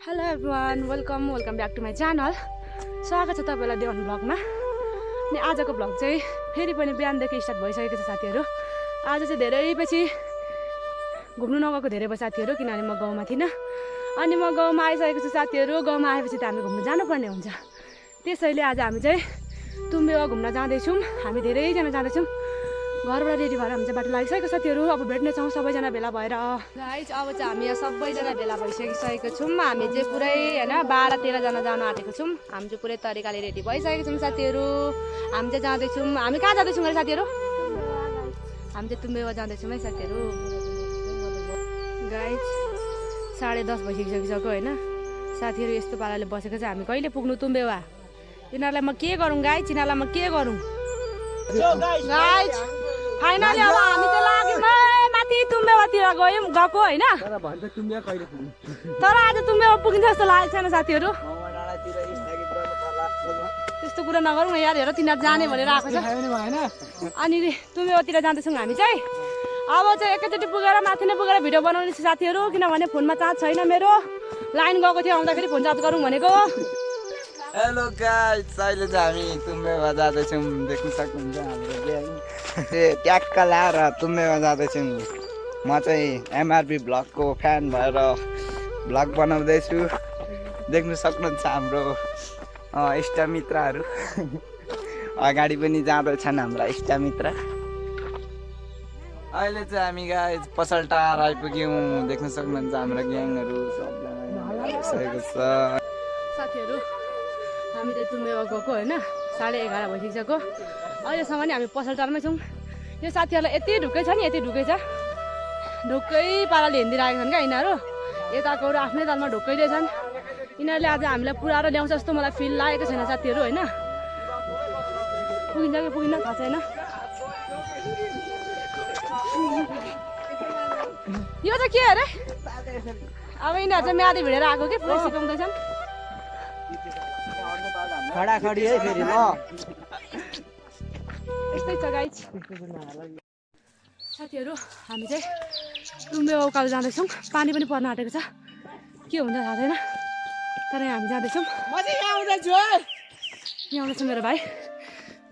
Hello everyone, welcome back to my channel. स्वागत छ तपाईँलाई देवन भ्लगमा। अनि आजको भ्लग चाहिँ फेरि पनि बिहानदेखि स्टार्ट भइसकेको छ साथीहरू। आज चाहिँ धेरै पछि घुम्नु नगएको धेरै भयो साथीहरू, किनभने म गाउँमा थिइनँ। अनि म गाउँमा आइसकेको छु साथीहरू। गाउँमा आएपछि त हामी घुम्नु जानुपर्ने हुन्छ। त्यसैले आज हामी चाहिँ तुम्बेवा घुम्न जाँदैछौँ। हामी धेरैजना जाँदैछौँ। घरबाट रेडी भएर हामी चाहिँ बाटो लागिसकेको साथीहरू। अब भेट्नेछौँ सबैजना भेला भएर। गाइज अब चाहिँ हामी यहाँ सबैजना भेला भइसकिसकेको छौँ। हामी चाहिँ पुरै होइन 12-13जना जान आँटेको छौँ। हामी चाहिँ पुरै तरिकाले रेडी भइसकेको छौँ साथीहरू। हामी चाहिँ जाँदैछौँ। हामी कहाँ जाँदैछौँ अरे साथीहरू? हामी चाहिँ तुम्बेवा जाँदैछौँ है साथीहरू। गाइज 10:30 भइसकिसक्यो होइन साथीहरू। यस्तो पाराले बसेको चाहिँ हामी कहिले पुग्नु तुम्बेवा? यिनीहरूलाई म के गरौँ गाइज? यिनीहरूलाई म के गरौँ गाइज? फाइनली अब हामी चाहिँ लाग्यौँ माथि तुम्बेवातिर गएको होइन। तर आज तुम्बेवा पुगिन्छ जस्तो लागेको छैन साथीहरू। त्यस्तो कुरा नगरौँ न यार। हेर तिनीहरू जाने भनेर आएको छ। अनि तुम्बेवातिर जाँदैछौँ हामी चाहिँ। अब चाहिँ एकैचोटि पुगेर माथि नै पुगेर भिडियो बनाउने छु साथीहरू, किनभने फोनमा चार्ज छैन मेरो। लाइन गएको थियो, आउँदाखेरि फोन चार्ज गरौँ भनेको। हेलो गाइस, अहिले चाहिँ हामी तुम्बेवा जाँदैछौँ। देख्न सक्नुहुन्छ हाम्रो ग्याङ ट्याक्क लाएर तुम्बेवा जाँदैछौँ। म चाहिँ एमआरपी भ्लगको फ्यान भएर भ्लग बनाउँदैछु। देख्न सक्नुहुन्छ हाम्रो इष्टमित्रहरू अगाडि पनि जाँदैछन् हाम्रा इष्टमित्र। अहिले चाहिँ हामी गाइस पसलटार आइपुग्यौँ। देख्न सक्नुहुन्छ हाम्रो ग्याङहरू सबजना छ साथीहरू। हामी चाहिँ तुम्बेवा गएको होइन 11:30 भइसक्यो। अहिलेसम्म नि हामी पसलटारमै छौँ। यो साथीहरूलाई यति ढुक्कै छ नि, यति ढुक्कै छ। ढुक्कै पाराले हिँडिरहेको छन् क्या यिनीहरू। यताकोहरू आफ्नै तालमा ढुक्कैले छन्। यिनीहरूले आज हामीलाई पुऱ्याएर ल्याउँछ जस्तो मलाई फिल लागेको छैन साथीहरू होइन। पुगिन्छ कि पुगिन्न थाहा छैन। यो चाहिँ के अरे? अब यिनीहरू चाहिँ म्यादी भिडेर आएको कि पुरै सिकाउँदैछन्। खडाखडी है फेरि ल। यस्तै छ गाइज साथीहरू। हामी चाहिँ तुम्बेवा उकालो जाँदैछौँ। पानी पनि पर्न आँटेको छ। के हुन्छ थाहा छैन, तर यहाँ हामी जाँदैछौँ। यहाँ आउँदैछ मेरो भाइ।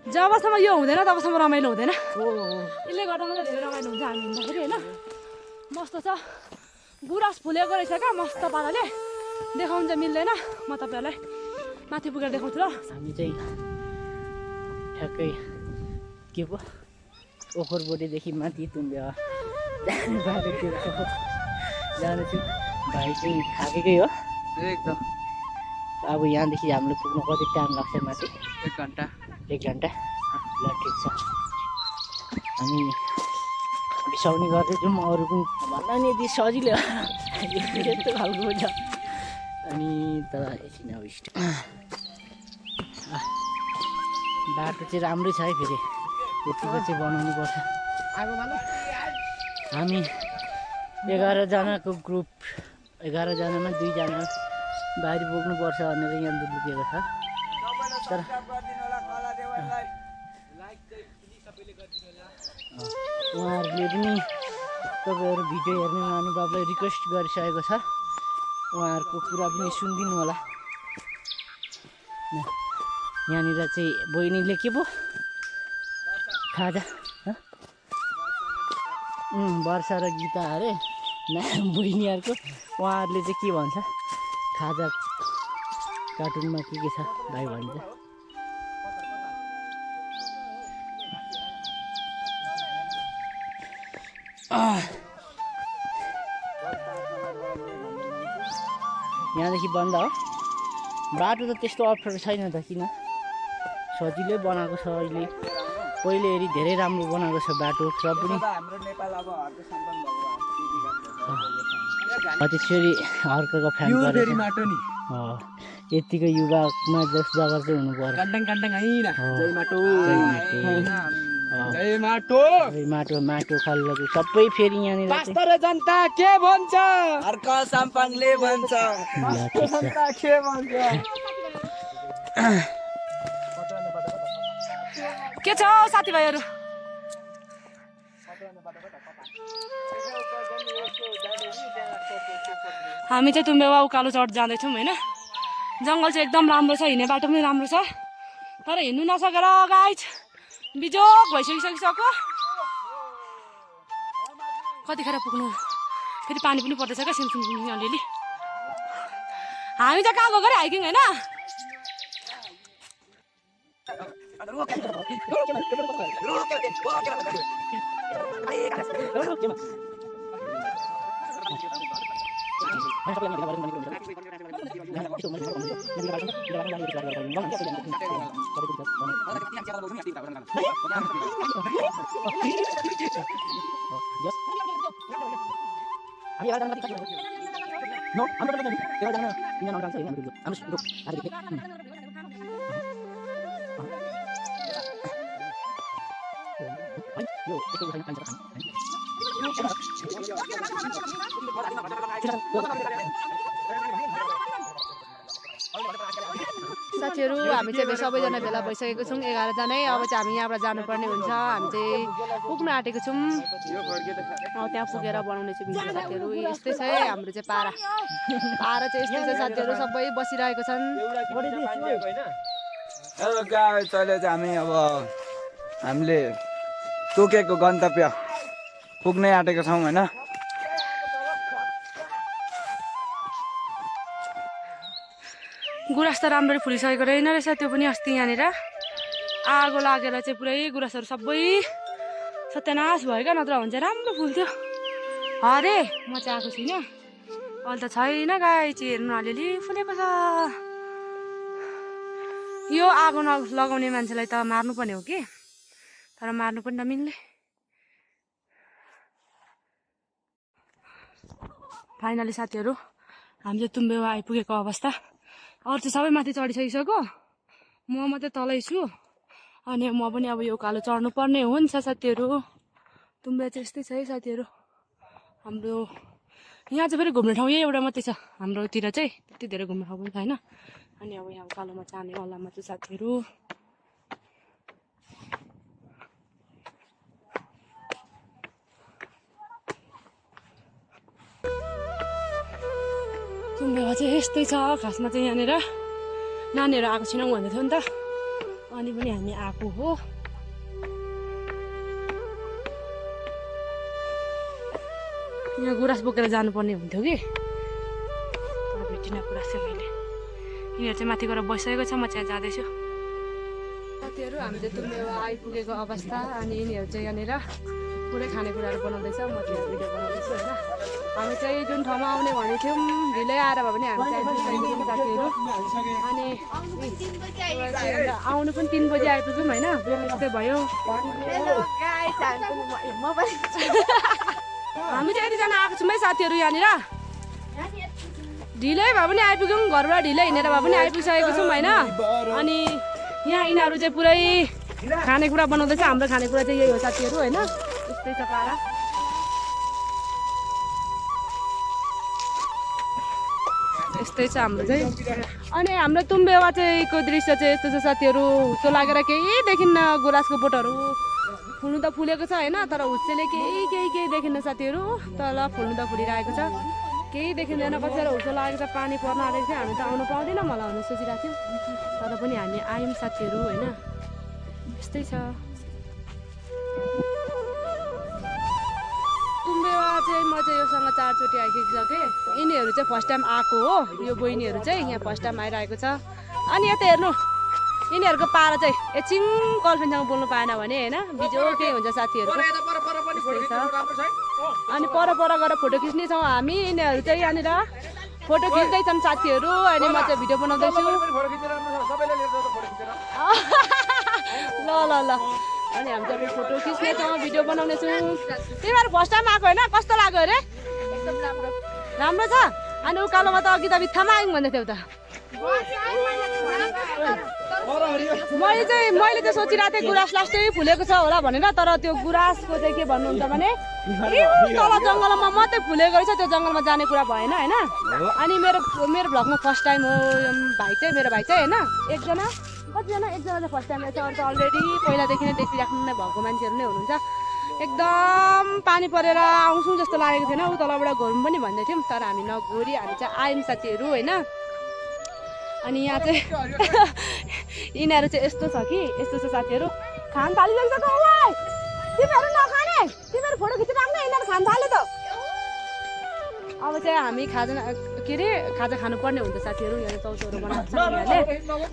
जबसम्म यो हुँदैन तबसम्म रमाइलो हुँदैन। यसले गर्दा मात्रै धेरै रमाइलो हुन्छ हामी हिँड्दाखेरि होइन। मस्तो छ, गुराँस फुलेको रहेछ क्या मस्त पाराले। देखाउनु चाहिँ मिल्दैन, म तपाईँहरूलाई माथि पुगेर देखाउँछु ल। हामी चाहिँ ठ्याक्कै के पो ओखरबोटेदेखि माथि तुम्बेवा बाटोतिर जाँदैछु। भाइ चाहिँ थाकेकै हो एकदम। अब यहाँदेखि हामीले पुग्नु कति टाइम लाग्छ माथि? 1 घन्टा। 1 घन्टा ल, ठिक छ। हामी बिसाउने गर्दैछौँ। अरू पनि भन्दा नि यति सजिलो यस्तो खालको हुन्छ। अनि तर एकछिन अब बाटो चाहिँ राम्रै छ है। फेरि यतिको चाहिँ बनाउनु पर्छ। हामी 11जनाको ग्रुप, 11जनामा 2जना बाहिर बोक्नुपर्छ भनेर यहाँ लुकेको छ। तर उहाँहरूले पनि तपाईँहरू भिडियो हेर्ने महानुभावलाई रिक्वेस्ट गरिसकेको छ। उहाँहरूको कुरा पनि सुनिदिनु होला। यहाँनिर चाहिँ बहिनीले के पो खाजा वर्षा र गीता अरे बहिनीहरूको उहाँहरूले चाहिँ के भन्छ? खाजा कार्टुनमा के छ भाइ भन्छ। यहाँदेखि बन्द हो बाटो त त्यस्तो अप्ठ्यारो छैन त। किन सजिलै बनाएको छ अहिले। पहिले हेरी धेरै राम्रो बनाएको छ बाटो। र पनि त्यसरी अर्काको फ्यान परेको यतिको युवामा जस जग्गा चाहिँ हुनु पर्यो। माटो माटो खाल्लो सबै फेरि यहाँनिर जनता के भन्छ? अर्क साम्पाङले भन्छ जनता के भन्छ? के छ साथीभाइहरू? हामी चाहिँ तुम्बेवा उकालो चढ जाँदैछौँ होइन। जङ्गल चाहिँ एकदम राम्रो छ, हिँड्ने बाटो पनि राम्रो छ, तर हिँड्नु नसकेर गाइज बिजोक भइसकिसक्यो। कतिखेर पुग्नु, फेरि पानी पनि पर्दैछ क्या सिमसिम अलिअलि। हामी चाहिँ कहाँ गएको अरे हाइकिङ होइन? साथीहरू हामी चाहिँ सबैजना भेला भइसकेको छौँ, 11 जनै। अब चाहिँ हामी यहाँबाट जानुपर्ने हुन्छ। हामी चाहिँ पुग्न आँटेको छौँ, त्यहाँ पुगेर बनाउने चाहिँ भिडियो। साथीहरू यस्तै छ है हाम्रो चाहिँ पारा चाहिँ यस्तै छ साथीहरू, सबै बसिरहेको छन्। हेलो गाइस, अहिले चाहिँ हामीले तोकेको गन्तव्य पुग्नै आँटेको छौँ होइन। गुराँस त राम्ररी फुलिसकेको रहेन रहेछ, त्यो पनि अस्ति यहाँनिर आगो लागेर चाहिँ पुरै गुराँसहरू सबै सत्यानाश भयो क्या, नत्र भने चाहिँ राम्रो फुल्थ्यो। अरे म चाहिँ आएको छुइनँ, अहिले त छैन गाई चाहिँ हेर्नु अलिअलि फुलेको छ। यो आगो लगाउने मान्छेलाई त मार्नुपर्ने हो कि, तर मार्नु पनि नमिल्ने। फाइनली साथीहरू हामी चाहिँ तुम्बेवा आइपुगेको अवस्था। अरू चाहिँ सबै माथि चढिसकिसक्यो, म मात्रै तलै छु। अनि म पनि अब यो उकालो चढ्नु पर्ने हुन्छ साथीहरू। तुम्बे चाहिँ यस्तै छ है साथीहरू हाम्रो। यहाँ चाहिँ फेरि घुम्ने ठाउँ यही एउटा मात्रै छ हाम्रोतिर चाहिँ, त्यति धेरै घुम्ने ठाउँ पनि छैन। अनि अब यहाँ उकालोमा जाने वालामा चाहिँ साथीहरू तुम्बेवा चाहिँ यस्तै छ खासमा चाहिँ। यहाँनिर नानीहरू आएको छैनौँ भन्दै थियो नि त, अनि पनि हामी आएको हो। यहाँ गुराँस बोकेर जानुपर्ने हुन्थ्यो कि, तर भेटिनँ गुराँस चाहिँ मैले। यिनीहरू चाहिँ माथि गएर बसिसकेको छ, म चाहिँ जाँदैछु। साथीहरू हामी चाहिँ तुम्बेवा आइपुगेको अवस्था। अनि यिनीहरू चाहिँ यहाँनिर पुरै खानेकुराहरू बनाउँदैछ, म चाहिँ भिडियो बनाउँदैछु होइन। हामी चाहिँ जुन ठाउँमा आउने भनेको थियौँ, ढिलै आएर भए पनि हामी चाहिँ आइपुगेको छौँ साथीहरू। अनि आउनु पनि 3 बजी आइपुग्यौँ होइन, यस्तै भयो। हामी चाहिँ यतिजना आएको छौँ है साथीहरू यहाँनिर। ढिलै भए पनि आइपुग्यौँ, घरबाट ढिलै हिँडेर भए पनि आइपुगिसकेको छौँ होइन। अनि यहाँ यिनीहरू चाहिँ पुरै खानेकुरा बनाउँदैछ। हाम्रो खानेकुरा चाहिँ यही हो साथीहरू होइन, यस्तै छ पारा। यस्तै छ हाम्रो चाहिँ। अनि हाम्रो तुम्बेवा चाहिँको दृश्य चाहिँ यस्तो छ साथीहरू, हुस्सो लागेर केही देखिन्न। गुराँसको बोटहरू फुल्नु त फुलेको छ होइन, तर हुस्सेले केही देखिन्न साथीहरू। तल फुल्नु त फुलिरहेको छ, केही देखिँदैन। कतिखेर हुस्सो लागेको छ, पानी पर्न आँटेको थियो। हामी त आउनु पाउँदैन मलाई हुन सोचिरहेको थियौँ, तर पनि हामी आयौँ साथीहरू होइन। यस्तै छ तुम्बेवा चाहिँ। म चाहिँ योसँग 4 चोटि आइसकेँ। यिनीहरू चाहिँ फर्स्ट टाइम आएको हो, यो बहिनीहरू चाहिँ यहाँ फर्स्ट टाइम आइरहेको छ। अनि यता हेर्नु, यिनीहरूको पारा चाहिँ एकछिन गर्लफ्रेन्डसँग बोल्नु पाएन भने होइन बिजोकै हुन्छ साथीहरूको। अनि पर गएर फोटो खिच्नेछौँ हामी। यिनीहरू चाहिँ यहाँनिर फोटो खिच्दैछन् साथीहरू, अनि म चाहिँ भिडियो बनाउँदैछु। ल ल ल अनि हामी चाहिँ फोटो खिच्नेछौँ, भिडियो बनाउनेछौँ। तिमीहरू फर्स्ट टाइम आएको होइन, कस्तो लाग्यो अरे? एकदम राम्रो राम्रो छ। अनि उकालोमा त अघि त बित्थामा आयौँ भन्दै थियौ त। मैले चाहिँ सोचिरहेको थिएँ गुराँस लास्टै फुलेको छ होला भनेर, तर त्यो गुराँसको चाहिँ के भन्नुहुन्छ भने तल जङ्गलमा मात्रै फुलेको रहेछ, त्यो जङ्गलमा जाने कुरा भएन होइन। अनि मेरो भ्लगमा फर्स्ट टाइम हो मेरो भाइ चाहिँ होइन। कतिजना चाहिँ फर्स्ट टाइम रहेछ, अरू त अलरेडी पहिलादेखि नै देखिराख्नु नै भएको मान्छेहरू नै हुनुहुन्छ। एकदम पानी परेर आउँछौँ जस्तो लागेको थिएन। उ तलबाट घुरौँ पनि भन्दै थियौँ, तर हामी नघुरी हामी चाहिँ आयौँ साथीहरू होइन। अनि यहाँ चाहिँ यिनीहरू चाहिँ यस्तो छ कि यस्तो छ साथीहरू, खान थालिसक्छ कसलाई तिमीहरू नखाने, तिमीहरू फोटो खिचिराख्ने, यिनीहरू खान थाल्यो त। अब चाहिँ हामी खाजा के अरे खाजा खानुपर्ने हुन्छ साथीहरू। यहाँ चौचौरो बनाएको छ यिनीहरूले।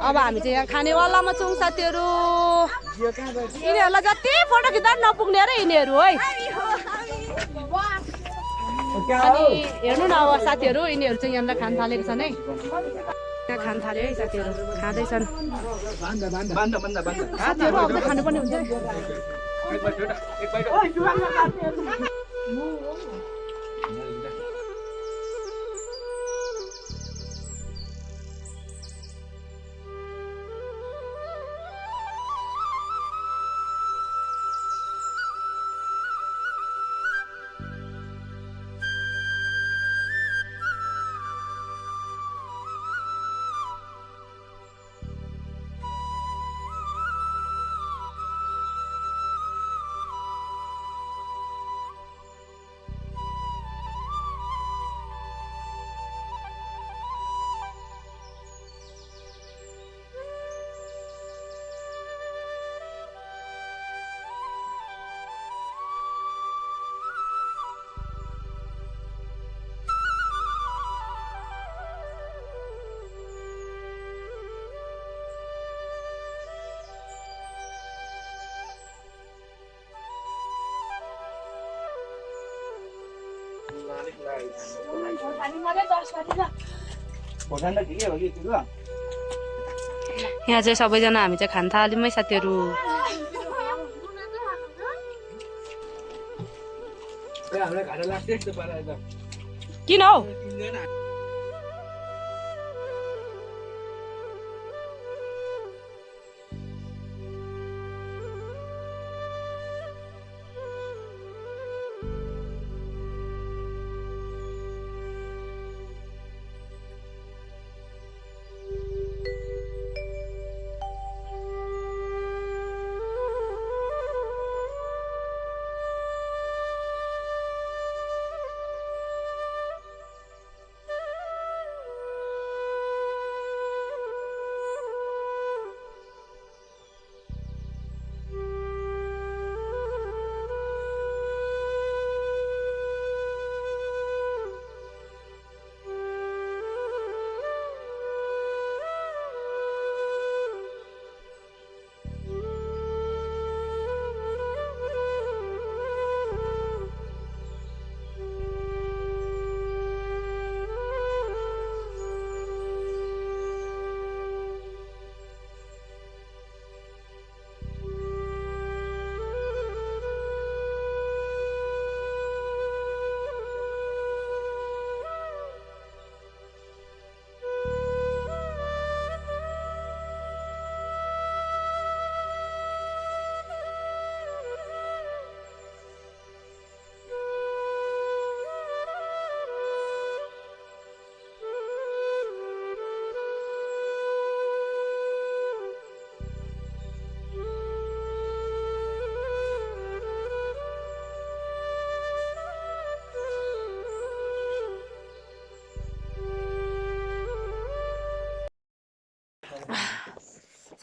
अब हामी चाहिँ यहाँ खानेवालामा छौँ साथीहरू। यिनीहरूलाई जति फोटो खिच्दा नपुग्ने अरे यिनीहरू है। अनि हेर्नु न अब साथीहरू, यिनीहरू चाहिँ यहाँनिर खान थालेको छन् है। यहाँ खान थाल्यो है साथीहरू, खाँदैछन् साथीहरू। अब चाहिँ खानुपर्ने हुन्छ। यहाँ चाहिँ सबैजना हामी चाहिँ खान थाल्यौँ है साथीहरू। किन हौ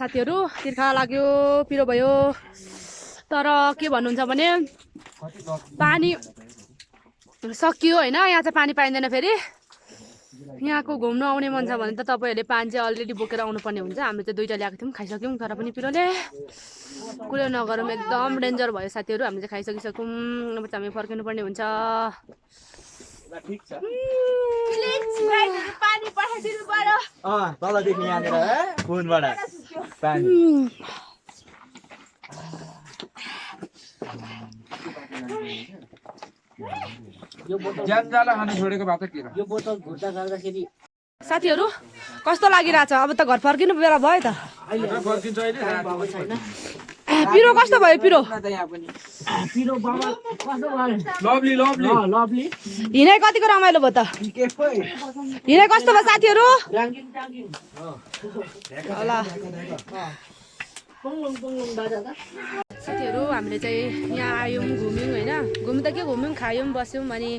साथीहरू तिर्खा लाग्यो, पिरो भयो। तर के भन्नुहुन्छ भने पानी सकियो होइन, यहाँ चाहिँ पानी पाइँदैन फेरि। यहाँको घुम्नु आउने मन छ भने त तपाईँहरूले पानी चाहिँ अलरेडी बोकेर आउनुपर्ने हुन्छ। हामीले चाहिँ दुईवटा ल्याएको थियौँ, खाइसक्यौँ, तर पनि पिरोले कुरो नगरौँ, एकदम डेन्जर भयो साथीहरू। हामीले चाहिँ खाइसकिसक्यौँ, अब चाहिँ हामी फर्किनुपर्ने हुन्छ। तलदेखि यहाँनिर फोनबाट पानी साथीहरू कस्तो लागिरहेछ? अब त घर फर्किनु बेला भयो त। पिरो कस्तो भयो? पिरो हिँडाइ कतिको रमाइलो भयो त? हिँडाइ कस्तो भयो साथीहरू? पुङलुङ बाजा त साथीहरू हामीले चाहिँ यहाँ आयौँ घुम्यौँ होइन घुम्नु त के घुम्यौँ खायौँ बस्यौँ अनि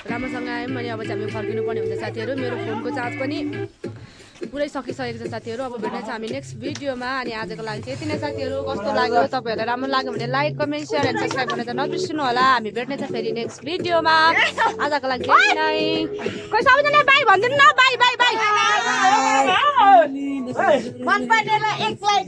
राम्रोसँग आयौँ अनि अब चाहिँ हामी फर्किनुपर्ने हुन्छ साथीहरू मेरो फोनको चार्ज पनि पुरै सकिसकेको छ साथीहरू अब भेट्ने छ हामी नेक्स्ट भिडियोमा अनि आजको लागि चाहिँ यति नै साथीहरू कस्तो लाग्यो तपाईँहरूलाई राम्रो लाग्यो भने like comment share and subscribe गर्न चाहिँ नबिर्सिनु होला हामी भेट्ने छ फेरि नेक्स्ट भिडियोमा आजको लागि चाहिँ यति नै कोही सबैजना बाई भनिदिनु न बाई बाई बाई मन पर्नेलाई एक लाइक